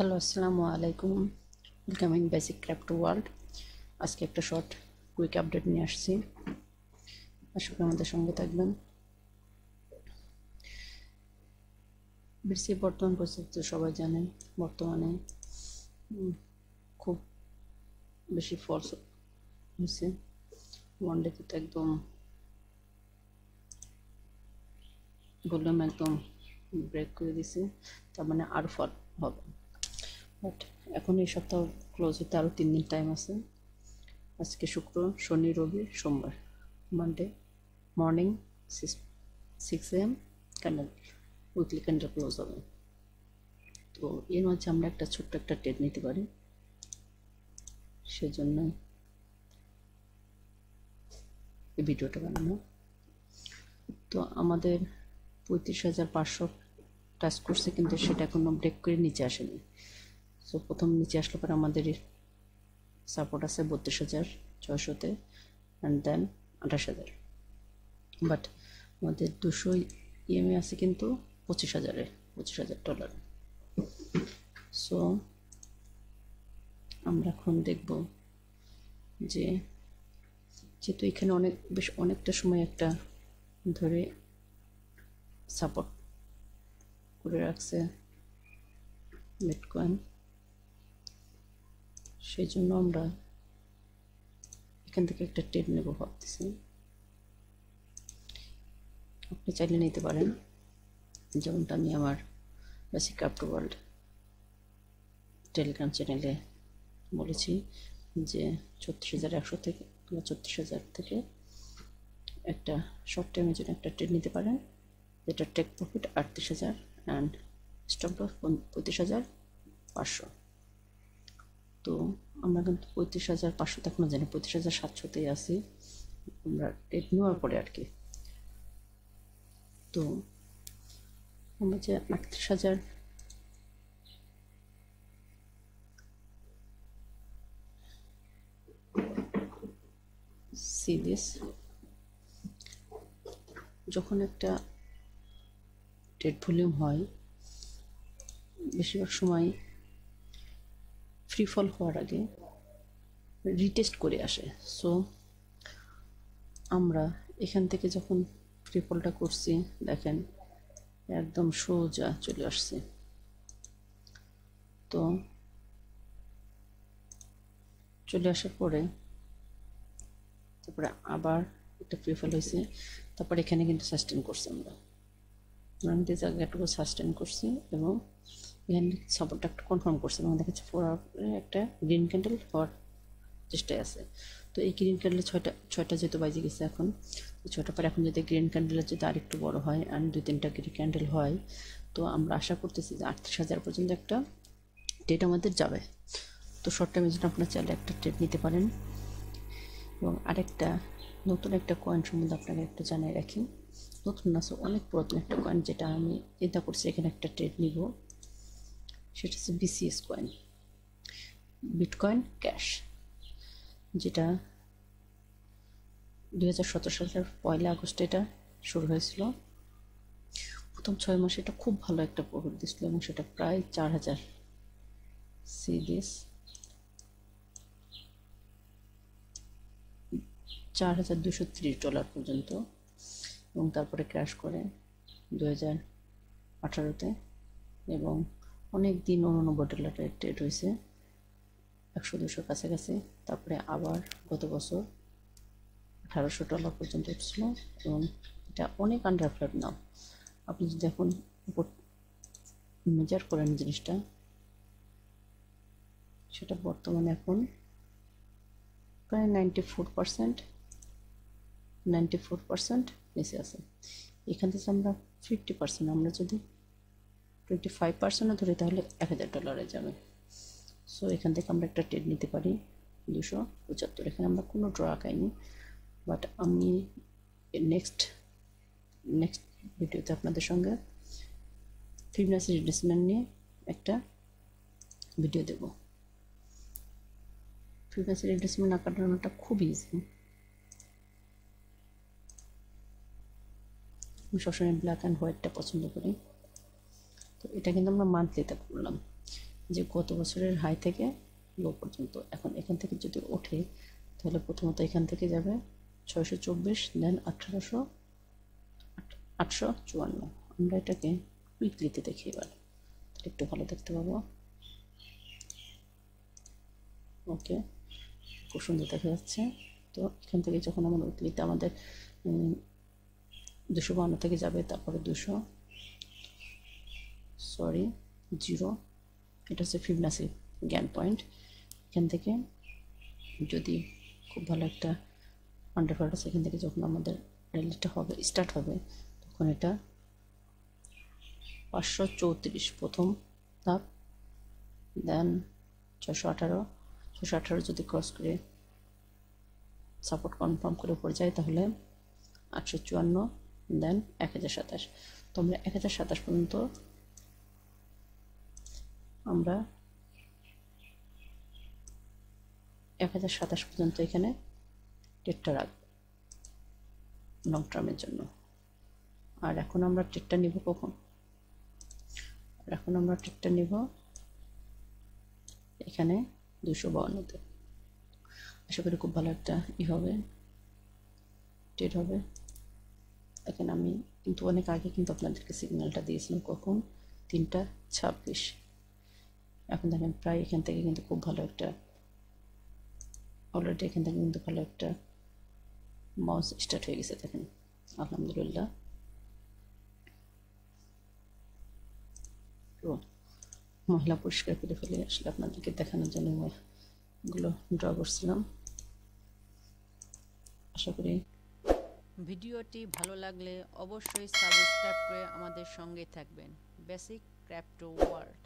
Hello, আসসালামু আলাইকুম। Welcome in basic craft world. আজকে একটা শর্ট কুইক আপডেট নিয়ে আসছি, আশা করি আমাদের সঙ্গে থাকবেন। বিসি বর্তমান পরিস্থিতি তো সবাই জানেন, বর্তমানে খুব বেশি ফলস হয়েছে। ওয়ান ডেতে তো একদম ভলিউম একদম ব্রেক করে দিছে, তার মানে আরও ফল হবে। বাট এখন এই সপ্তাহ ক্লোজ হতে আরও 3 দিন টাইম আছে। আজকে শুক্র, শনি, রবি, সোমবার, Monday morning 6 AM candle weekly candle close হবে। তো এর মাঝে আমরা একটা ছোট্ট একটা ট্রেড নিতে পারি, সেজন্য এই ভিডিওটা বানানো। তো আমাদের 35,500 টাচ করছে, কিন্তু সেটা এখনো ব্রেক করে নিচে আসেনি। সো প্রথম নিচে আসলে পরে আমাদের সাপোর্ট আছে 32,600-তে, অ্যান্ড দেন 28,000। বাট আমাদের 200 ইএমএ আছে কিন্তু 25,000 ডলার। সো আমরা এখন দেখব যে যেহেতু এখানে অনেকটা সময় একটা ধরে সাপোর্ট করে রাখছে বিটকয়েন, সেই জন্য আমরা এখান থেকে একটা ট্রেড নেব ভাবতেছি। আপনি চাইলে নিতে পারেন, যেমনটা আমি আমার বেসিক ক্রাফট ওয়ার্ল্ড টেলিগ্রাম চ্যানেলে বলেছি যে 36,100 থেকে বা 36,000 থেকে একটা শর্ট টাইমের জন্য একটা ট্রেড নিতে পারেন, যেটা take profit 38,000 and stop loss 35,500। তো আমরা কিন্তু 35,500 এখনো জানি, 35,700তেই আছি আমরা ট্রেড নেওয়ার পরে আর কি। তো আমরা যে 38,000 সিরিজ, যখন একটা ট্রেড ভলিউম হয় বেশিরভাগ সময় ফ্রি ফল হওয়ার আগে রিটেস্ট করে আসে। সো আমরা এখান থেকে যখন ফ্রি ফলটা করছি, দেখেন একদম সোজা চলে আসছে। তো চলে আসার পরে তারপরে আবার একটা ফ্রি ফল হয়েছে, তারপরে এখানে কিন্তু সাস্টেন করছি আমরা যে জায়গাটুকু সাস্টেন করছি, এবং এখানে সাপোর্টটা একটা কনফার্ম করছে এবং দেখেছি 4 আওয়ারে একটা গ্রিন ক্যান্ডেল হওয়ার চেষ্টায় আছে। তো এই গ্রিন ক্যান্ডেল ছয়টা যেহেতু বাজে গেছে এখন, ছয়টা পরে এখন যদি গ্রিন ক্যান্ডেলের যদি আরেকটু বড় হয় অ্যান্ড 2-3টা গ্রিন ক্যান্ডেল হয়, তো আমরা আশা করতেছি যে 38,000 পর্যন্ত একটা ট্রেড আমাদের যাবে। তো শর্ট টাইমের জন্য আপনার চাইলে একটা ট্রেড নিতে পারেন। এবং আরেকটা নতুন একটা কয়েন সম্বন্ধে আপনাকে একটু জানিয়ে রাখি, নতুন না, অনেক পুরাতন একটা কয়েন, যেটা আমি চিন্তা করছি এখানে একটা ট্রেড নিব। সেটা হচ্ছে বিসিএস কয়েন, বিটকয়েন ক্যাশ, যেটা 2017 সালের 1 আগস্টে এটা শুরু হয়েছিল। প্রথম 6 মাসে এটা খুব ভালো একটা প্রফিট দিচ্ছিল এবং সেটা প্রায় 4,000 সিরিজ, 4,230 ডলার পর্যন্ত, এবং তারপরে ক্র্যাশ করে 2018-তে, এবং অনেক দিন 89 ডলারের ট্রেড হয়েছে 100-200 কাছাকাছি। তারপরে আবার গত বছর 1,800 ডলার পর্যন্ত উঠছিল, এবং এটা অনেক আন্ডারফ্লোড নাও। আপনি যদি এখন উপর মেজার করেন জিনিসটা, সেটা বর্তমানে এখন প্রায় 94% নিচে আছে। এখান থেকে আমরা 50%, আমরা যদি 25%ও ধরি তাহলে 1,000 ডলারে যাবে। সো এখান থেকে আমরা একটা ট্রেড নিতে পারি 275। এখানে আমরা কোনো ড্র আঁকাইনি, বাট আমি নেক্সট ভিডিওতে আপনাদের সঙ্গে ফিবনাসি রিট্রেসমেন্ট নিয়ে একটা ভিডিও দেব। ফিবনাসি রিট্রেসমেন্ট আঁকানোটা খুব ইজি। আমি সবসময় ব্ল্যাক অ্যান্ড হোয়াইটটা পছন্দ করি। তো এটা কিন্তু আমরা মান্থলিতে করলাম, যে গত বছরের হাই থেকে লো পর্যন্ত। এখন এখান থেকে যদি ওঠে তাহলে প্রথমত এখান থেকে যাবে 624, দেন 854। আমরা এটাকে উইকলিতে দেখি এবার, একটু ভালো দেখতে পাবো। ওকে, খুব সুন্দর দেখা যাচ্ছে। তো এখান থেকে যখন আমার উইকলিতে আমাদের 252 থেকে যাবে, তারপরে 0, এটা হচ্ছে ফিবনাসি জ্ঞান পয়েন্ট। এখান থেকে যদি খুব ভালো একটা আন্ডারফল আছে, এখান থেকে যখন আমাদের র্যালিটা হবে, স্টার্ট হবে, তখন এটা 534 প্রথম ধাপ, দেন 618 যদি ক্রস করে সাপোর্ট কনফার্ম করে উপরে যায় তাহলে 854, দেন 1027। তো আমরা 1027 পর্যন্ত আমরা 1027 পর্যন্ত এখানে ট্রেডটা রাখবো লং টার্মের জন্য। আর এখন আমরা ট্রেডটা নিব কখন? এখানে 252-তে। আশা করি খুব ভালো একটা হবে, ট্রেড হবে। এখন আমি কিন্তু অনেক আগে কিন্তু আপনাদেরকে সিগন্যালটা দিয়েছিলাম, কখন? 3টা 26। এখন দেখেন প্রায় এখান থেকে কিন্তু খুব ভালো একটা অলরেডি এখান থেকে কিন্তু ভালো একটা মাউস স্টার্ট হয়ে গেছে, দেখেন আলহামদুলিল্লাহ। তো মহিলা পরিষ্কার করে ফেলে আসলে আপনাদেরকে দেখানোর জন্য এগুলো ড্র করছিলাম। আশা করি ভিডিওটি ভালো লাগলে অবশ্যই সাবস্ক্রাইব করে আমাদের সঙ্গে থাকবেন। Basic crypto world.